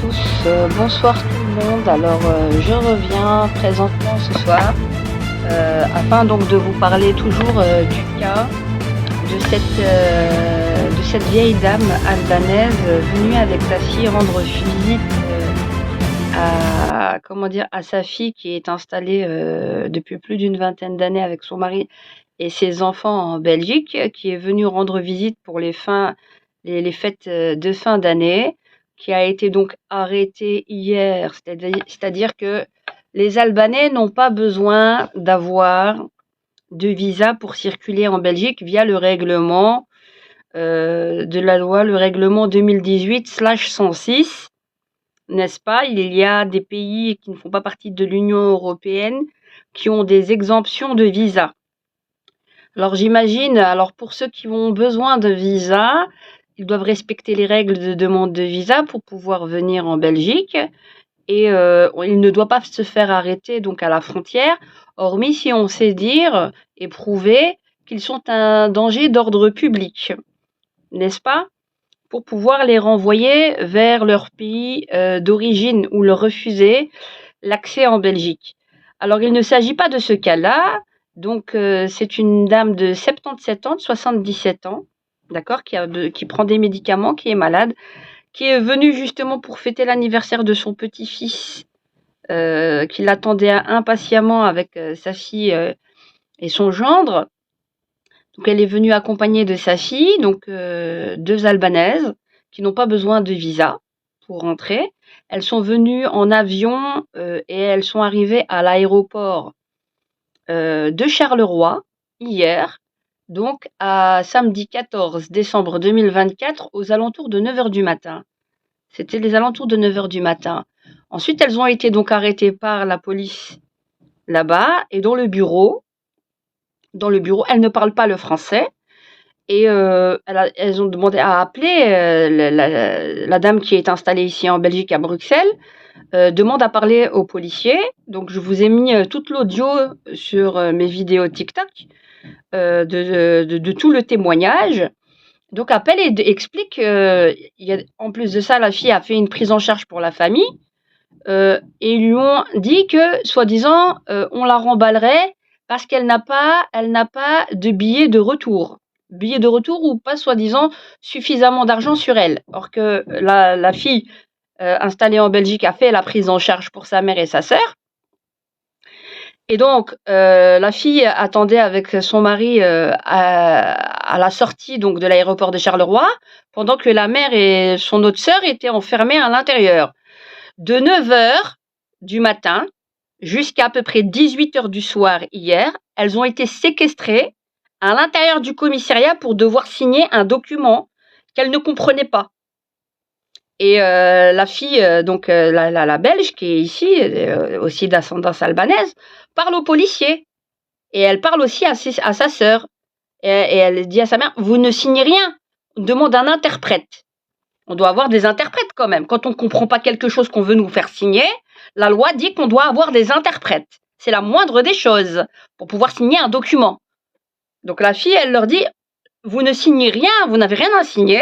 tous, bonsoir tout le monde. Alors, je reviens présentement ce soir afin donc de vous parler toujours du cas de cette vieille dame albanaise venue avec sa fille rendre visite à sa fille qui est installée depuis plus d'une vingtaine d'années avec son mari et ses enfants en Belgique, qui est venue rendre visite pour les fêtes de fin d'année, qui a été donc arrêtée hier. C'est-à-dire que les Albanais n'ont pas besoin d'avoir de visa pour circuler en Belgique via le règlement de la loi, le règlement 2018/106, n'est-ce pas? Il y a des pays qui ne font pas partie de l'Union européenne qui ont des exemptions de visa. Alors j'imagine, pour ceux qui ont besoin de visa, ils doivent respecter les règles de demande de visa pour pouvoir venir en Belgique et il ne doit pas se faire arrêter donc à la frontière, hormis si on sait dire et prouver qu'ils sont un danger d'ordre public, n'est-ce pas? Pour pouvoir les renvoyer vers leur pays d'origine ou leur refuser l'accès en Belgique. Alors il ne s'agit pas de ce cas-là. Donc c'est une dame de 77 ans, de 77 ans, d'accord, qui prend des médicaments, qui est malade, qui est venue justement pour fêter l'anniversaire de son petit-fils, qui l'attendait impatiemment avec sa fille et son gendre. Donc elle est venue accompagnée de sa fille, donc deux Albanaises, qui n'ont pas besoin de visa pour rentrer. Elles sont venues en avion et elles sont arrivées à l'aéroport de Charleroi hier, donc à samedi 14 décembre 2024 aux alentours de 9h du matin. C'était les alentours de 9h du matin. Ensuite, elles ont été donc arrêtées par la police là-bas et dans le bureau, elles ne parlent pas le français et elles ont demandé à appeler la dame qui est installée ici en Belgique à Bruxelles. Demande à parler aux policiers. Donc je vous ai mis toute l'audio sur mes vidéos TikTok de tout le témoignage. Donc appelle et explique, en plus de ça, la fille a fait une prise en charge pour la famille et ils lui ont dit que, soi-disant, on la remballerait parce qu'elle n'a pas de billet de retour. Billet de retour ou pas, soi-disant, suffisamment d'argent sur elle. Or que la fille installée en Belgique a fait la prise en charge pour sa mère et sa sœur. Et donc, la fille attendait avec son mari à la sortie donc de l'aéroport de Charleroi, pendant que la mère et son autre sœur étaient enfermées à l'intérieur. De 9h du matin jusqu'à peu près 18h du soir hier, elles ont été séquestrées à l'intérieur du commissariat pour devoir signer un document qu'elles ne comprenaient pas. Et la fille, la Belge qui est ici, aussi d'ascendance albanaise, parle au policier. Et elle parle aussi à sa sœur. Et elle dit à sa mère, vous ne signez rien. On demande un interprète. On doit avoir des interprètes quand même. Quand on ne comprend pas quelque chose qu'on veut nous faire signer, la loi dit qu'on doit avoir des interprètes. C'est la moindre des choses pour pouvoir signer un document. Donc la fille, elle leur dit, vous ne signez rien, vous n'avez rien à signer.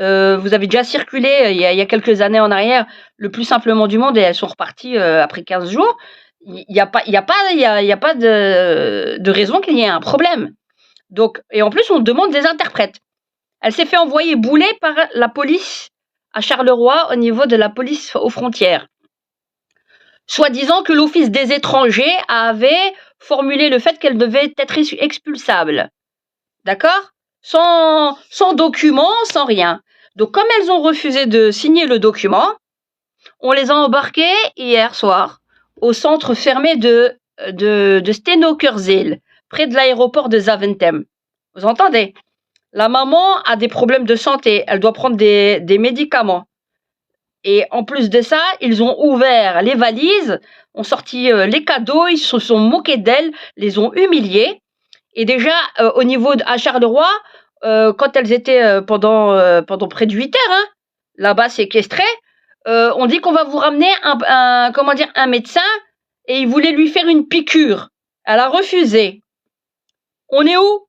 Vous avez déjà circulé il y a quelques années en arrière le plus simplement du monde et elles sont reparties après 15 jours. Il y a pas de raison qu'il y ait un problème. Donc, et en plus, on demande des interprètes. Elle s'est fait envoyer bouler par la police à Charleroi au niveau de la police aux frontières. Soi-disant que l'Office des étrangers avait formulé le fait qu'elle devait être expulsable. D'accord ? Sans document, sans rien. Donc, comme elles ont refusé de signer le document, on les a embarquées hier soir au centre fermé de Stenokerzeel, près de l'aéroport de Zaventem. Vous entendez? La maman a des problèmes de santé, elle doit prendre des médicaments. Et en plus de ça, ils ont ouvert les valises, ont sorti les cadeaux, ils se sont moqués d'elles, les ont humiliées. Et déjà, au niveau à Charleroi, quand elles étaient pendant près de 8 heures, là-bas séquestrées, on dit qu'on va vous ramener un médecin et il voulait lui faire une piqûre. Elle a refusé. On est où?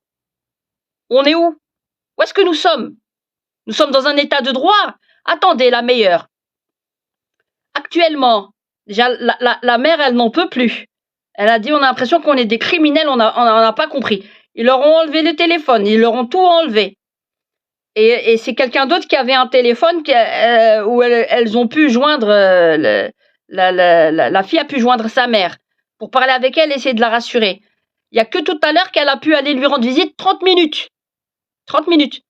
Où est-ce que nous sommes? Nous sommes dans un état de droit. Attendez, la meilleure. Actuellement, déjà, la mère, elle n'en peut plus. Elle a dit, on a l'impression qu'on est des criminels, on n'a pas compris. Ils leur ont enlevé le téléphone, ils leur ont tout enlevé. Et c'est quelqu'un d'autre qui avait un téléphone où elles ont pu joindre, la fille a pu joindre sa mère pour parler avec elle et essayer de la rassurer. Il y a que tout à l'heure qu'elle a pu aller lui rendre visite 30 minutes. 30 minutes.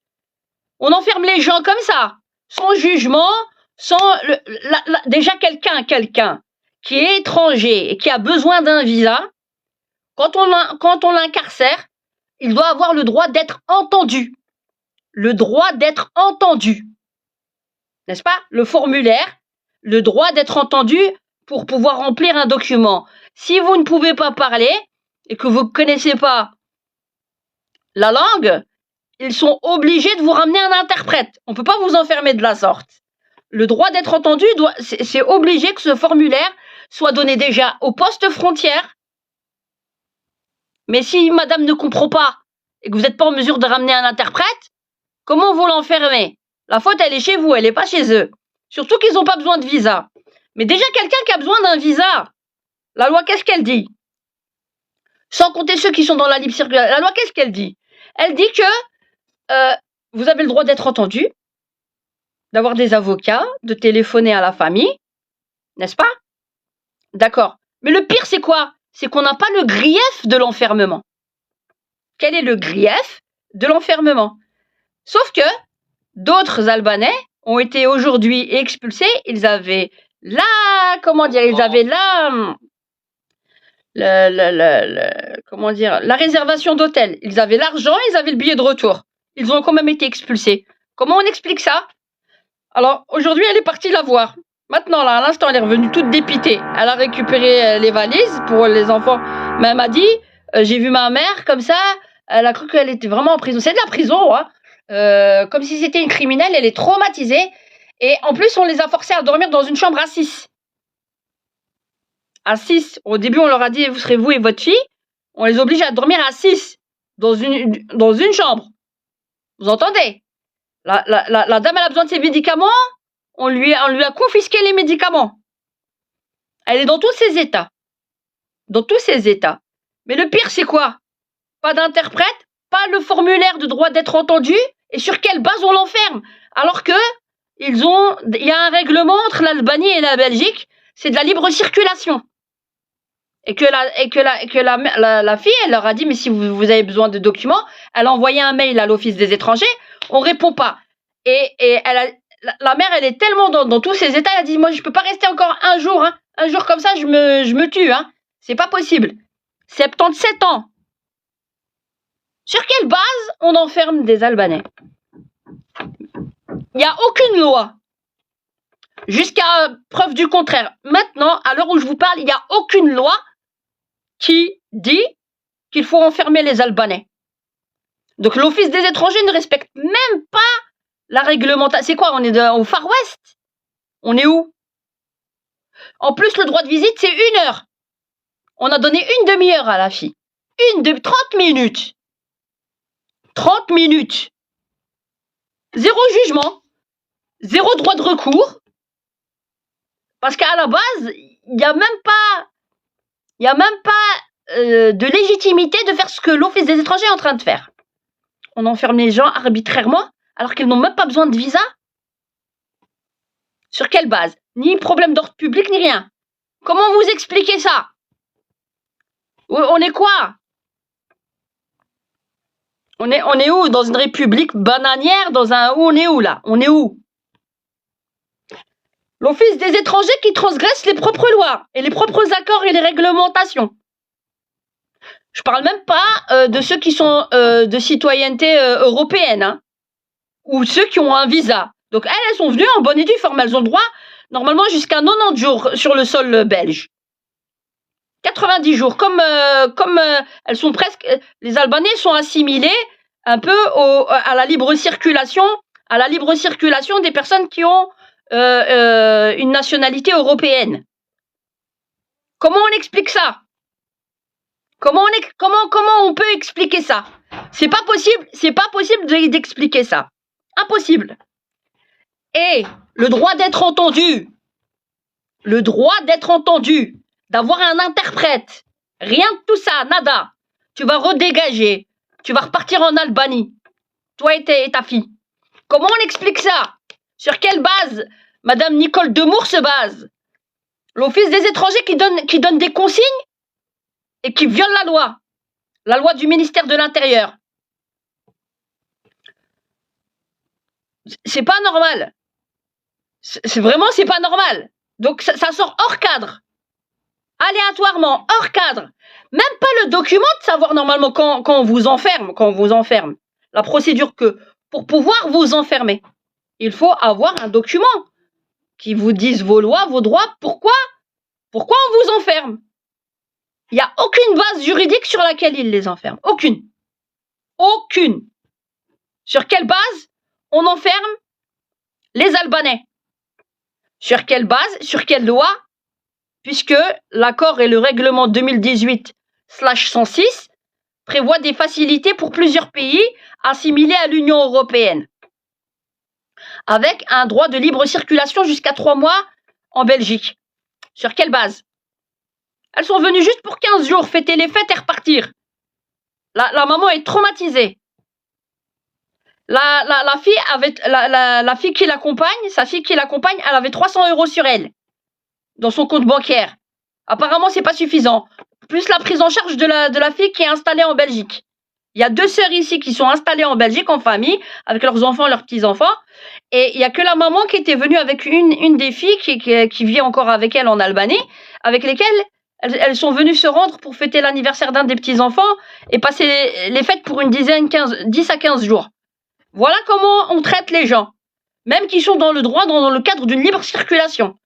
On enferme les gens comme ça, sans jugement, déjà quelqu'un qui est étranger et qui a besoin d'un visa, quand on l'incarcère, il doit avoir le droit d'être entendu. Le droit d'être entendu. N'est-ce pas? Le formulaire, le droit d'être entendu pour pouvoir remplir un document. Si vous ne pouvez pas parler et que vous ne connaissez pas la langue, ils sont obligés de vous ramener un interprète. On ne peut pas vous enfermer de la sorte. Le droit d'être entendu, c'est obligé que ce formulaire soit donné déjà au poste frontière. Mais si madame ne comprend pas et que vous n'êtes pas en mesure de ramener un interprète, comment vous l'enfermez? La faute, elle est chez vous, elle n'est pas chez eux. Surtout qu'ils n'ont pas besoin de visa. Mais déjà, quelqu'un qui a besoin d'un visa, la loi, qu'est-ce qu'elle dit? Sans compter ceux qui sont dans la libre circulation. La loi, qu'est-ce qu'elle dit? Elle dit que vous avez le droit d'être entendu, d'avoir des avocats, de téléphoner à la famille, n'est-ce pas? D'accord. Mais le pire, c'est quoi? C'est qu'on n'a pas le grief de l'enfermement. Quel est le grief de l'enfermement? Sauf que d'autres Albanais ont été aujourd'hui expulsés. Ils avaient la réservation d'hôtel. Ils avaient l'argent, ils avaient le billet de retour. Ils ont quand même été expulsés. Comment on explique ça? Alors, aujourd'hui, elle est partie la voir. Maintenant, là, à l'instant, elle est revenue toute dépitée. Elle a récupéré les valises pour les enfants. Mais elle m'a dit, j'ai vu ma mère comme ça, elle a cru qu'elle était vraiment en prison. C'est de la prison, hein. Comme si c'était une criminelle, elle est traumatisée. Et en plus, on les a forcés à dormir dans une chambre à 6. À 6. Au début, on leur a dit, vous serez vous et votre fille. On les oblige à dormir à 6 dans une chambre. Vous entendez? La dame, elle a besoin de ses médicaments. On lui a confisqué les médicaments. Elle est dans tous ses états. Dans tous ses états. Mais le pire, c'est quoi? Pas d'interprète, pas le formulaire de droit d'être entendu. Et sur quelle base on l'enferme? Alors que il y a un règlement entre l'Albanie et la Belgique, c'est de la libre circulation. Et que la fille, elle leur a dit, mais si vous avez besoin de documents, elle a envoyé un mail à l'Office des étrangers, on répond pas. Et la mère, elle est tellement dans tous ses états, elle a dit, moi, je peux pas rester encore un jour, hein. Un jour comme ça, je me tue, hein. C'est pas possible. 77 ans. Sur quelle base on enferme des Albanais? Il n'y a aucune loi. Jusqu'à preuve du contraire. Maintenant, à l'heure où je vous parle, il n'y a aucune loi qui dit qu'il faut enfermer les Albanais. Donc l'Office des étrangers ne respecte même pas la réglementation. C'est quoi? On est au Far West? On est où? En plus, le droit de visite, c'est 1 heure. On a donné une demi-heure à la fille. 30 minutes. 30 minutes. 0 jugement. 0 droit de recours. Parce qu'à la base, il n'y a même pas de légitimité de faire ce que l'Office des étrangers est en train de faire. On enferme les gens arbitrairement alors qu'ils n'ont même pas besoin de visa. Sur quelle base? Ni problème d'ordre public, ni rien. Comment vous expliquez ça? On est quoi? On est où? Dans une république bananière? On est où là? On est où? L'Office des étrangers qui transgresse les propres lois et les propres accords et les réglementations. Je parle même pas de ceux qui sont de citoyenneté européenne, hein, ou ceux qui ont un visa. Donc elles sont venues en bonne et due forme. Elles ont droit normalement jusqu'à 90 jours sur le sol belge. 90 jours, comme elles sont presque, les Albanais sont assimilés un peu à la libre circulation des personnes qui ont une nationalité européenne. Comment on explique ça? Comment on peut expliquer ça? C'est pas possible d'expliquer ça. Impossible. Et le droit d'être entendu. le droit d'être entendu, d'avoir un interprète. Rien de tout ça, nada. Tu vas redégager. Tu vas repartir en Albanie. Toi et ta fille. Comment on explique ça? Sur quelle base Madame Nicole Demour se base? L'Office des étrangers qui donne des consignes et qui viole la loi du ministère de l'Intérieur. C'est pas normal. C'est pas normal. Donc ça sort hors cadre. Aléatoirement, hors cadre. Même pas le document de savoir normalement quand on vous enferme. La procédure que, pour pouvoir vous enfermer, il faut avoir un document qui vous dise vos lois, vos droits. Pourquoi on vous enferme? Il n'y a aucune base juridique sur laquelle il les enferme. Aucune. Sur quelle base on enferme les Albanais? Sur quelle base? Sur quelle loi? Puisque l'accord et le règlement 2018/106 prévoient des facilités pour plusieurs pays assimilés à l'Union européenne, avec un droit de libre circulation jusqu'à 3 mois en Belgique. Sur quelle base? Elles sont venues juste pour 15 jours, fêter les fêtes et repartir. La maman est traumatisée. La fille qui l'accompagne, sa fille qui l'accompagne, elle avait 300 € sur elle, dans son compte bancaire. Apparemment, c'est pas suffisant. Plus la prise en charge de la fille qui est installée en Belgique. Il y a 2 sœurs ici qui sont installées en Belgique en famille, avec leurs enfants, leurs petits-enfants. Et il y a que la maman qui était venue avec une des filles qui vit encore avec elle en Albanie, avec lesquelles elles sont venues se rendre pour fêter l'anniversaire d'un des petits-enfants et passer les fêtes pour 10 à 15 jours. Voilà comment on traite les gens, même qui sont dans le droit, dans le cadre d'une libre circulation.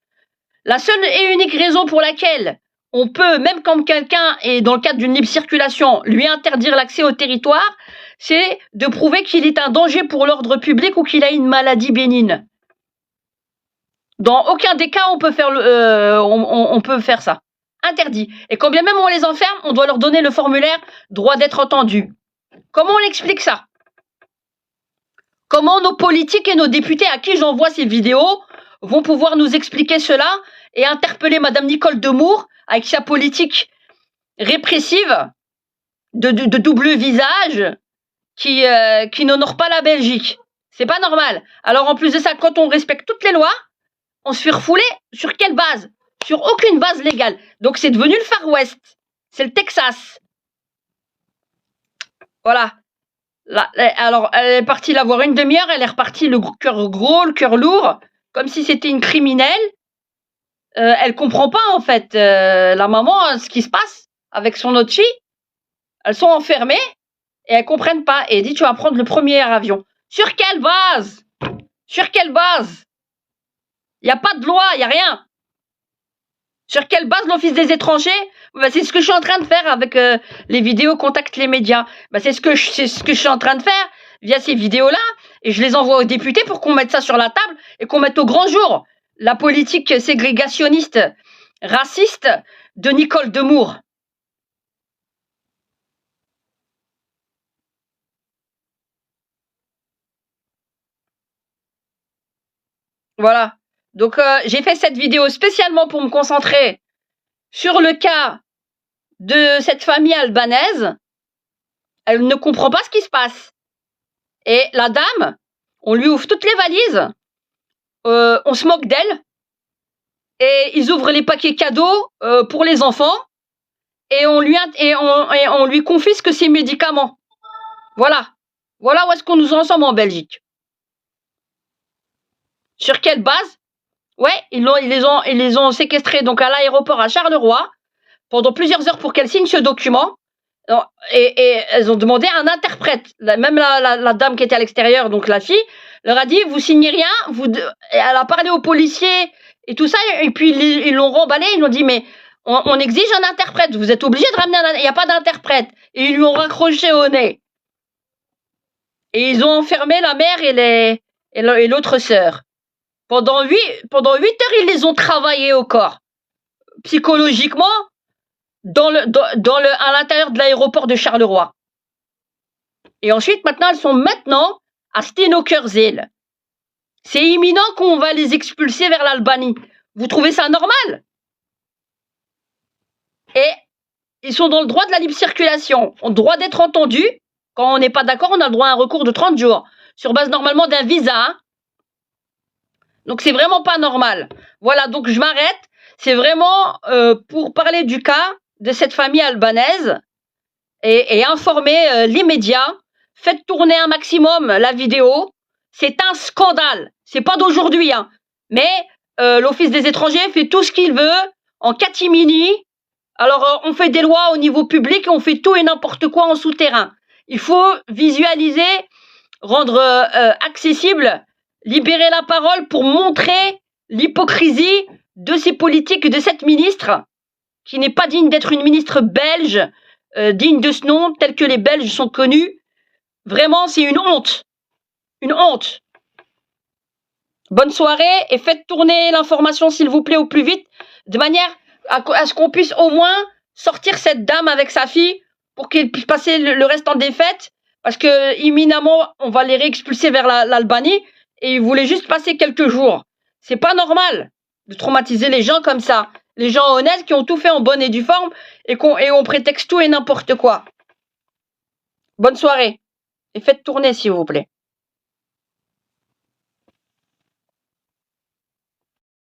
La seule et unique raison pour laquelle on peut, même quand quelqu'un est dans le cadre d'une libre circulation, lui interdire l'accès au territoire, c'est de prouver qu'il est un danger pour l'ordre public ou qu'il a une maladie bénigne. Dans aucun des cas, on peut faire ça. Interdit. Et quand bien même on les enferme, on doit leur donner le formulaire droit d'être entendu. Comment on explique ça? Comment nos politiques et nos députés à qui j'envoie ces vidéos vont pouvoir nous expliquer cela et interpeller Madame Nicole Demour avec sa politique répressive de double visage qui n'honore pas la Belgique? C'est pas normal. Alors en plus de ça, quand on respecte toutes les lois, on se fait refouler sur quelle base? Sur aucune base légale. Donc c'est devenu le Far West. C'est le Texas. Voilà. Là, alors, elle est partie la voir une demi-heure, elle est repartie le cœur gros, le cœur lourd, comme si c'était une criminelle. Elle comprend pas, en fait, la maman, ce qui se passe avec son autre fille. Elles sont enfermées et elles comprennent pas. Et elle dit, tu vas prendre le premier avion. Sur quelle base? Sur quelle base? Il n'y a pas de loi, il n'y a rien. Sur quelle base l'Office des étrangers? C'est ce que je suis en train de faire avec les vidéos Contacte les médias. C'est ce que je suis en train de faire via ces vidéos-là. Et je les envoie aux députés pour qu'on mette ça sur la table et qu'on mette au grand jour la politique ségrégationniste, raciste de Nicole Demour. Voilà. Donc j'ai fait cette vidéo spécialement pour me concentrer sur le cas de cette famille albanaise. Elle ne comprend pas ce qui se passe. Et la dame, on lui ouvre toutes les valises, on se moque d'elle, et ils ouvrent les paquets cadeaux pour les enfants, et on lui confisque ses médicaments. Voilà. Voilà où est-ce qu'on nous en sommes en Belgique. Sur quelle base? Ouais, ils les ont séquestrés donc à l'aéroport à Charleroi pendant plusieurs heures pour qu'elle signe ce document. Et elles ont demandé un interprète. Même la dame qui était à l'extérieur, donc la fille, leur a dit, vous signez rien. Elle a parlé aux policiers et tout ça, et puis ils l'ont remballé, ils l'ont dit, mais on exige un interprète, vous êtes obligé de ramener il n'y a pas d'interprète. Et ils lui ont raccroché au nez. Et ils ont enfermé la mère et l'autre sœur. Pendant 8 heures, ils les ont travaillés au corps. Psychologiquement, à l'intérieur de l'aéroport de Charleroi. Et ensuite, elles sont à Stenokerzeel. C'est imminent qu'on va les expulser vers l'Albanie. Vous trouvez ça normal? Et ils sont dans le droit de la libre circulation, ont le droit d'être entendus. Quand on n'est pas d'accord, on a le droit à un recours de 30 jours, sur base normalement d'un visa. Hein. Donc c'est vraiment pas normal. Voilà, donc je m'arrête. C'est vraiment pour parler du cas de cette famille albanaise et informer les médias. Faites tourner un maximum la vidéo. C'est un scandale. C'est pas d'aujourd'hui, hein. Mais l'Office des étrangers fait tout ce qu'il veut en catimini. Alors, on fait des lois au niveau public et on fait tout et n'importe quoi en souterrain. Il faut visualiser, rendre accessible, libérer la parole pour montrer l'hypocrisie de ces politiques, de cette ministre, qui n'est pas digne d'être une ministre belge, digne de ce nom, tel que les Belges sont connus. Vraiment, c'est une honte. Une honte. Bonne soirée et faites tourner l'information, s'il vous plaît, au plus vite, de manière à ce qu'on puisse au moins sortir cette dame avec sa fille pour qu'elle puisse passer le restant des fêtes, parce que imminemment on va les réexpulser vers l'Albanie et ils voulaient juste passer quelques jours. C'est pas normal de traumatiser les gens comme ça, les gens honnêtes qui ont tout fait en bonne et due forme et on prétexte tout et n'importe quoi. Bonne soirée et faites tourner s'il vous plaît.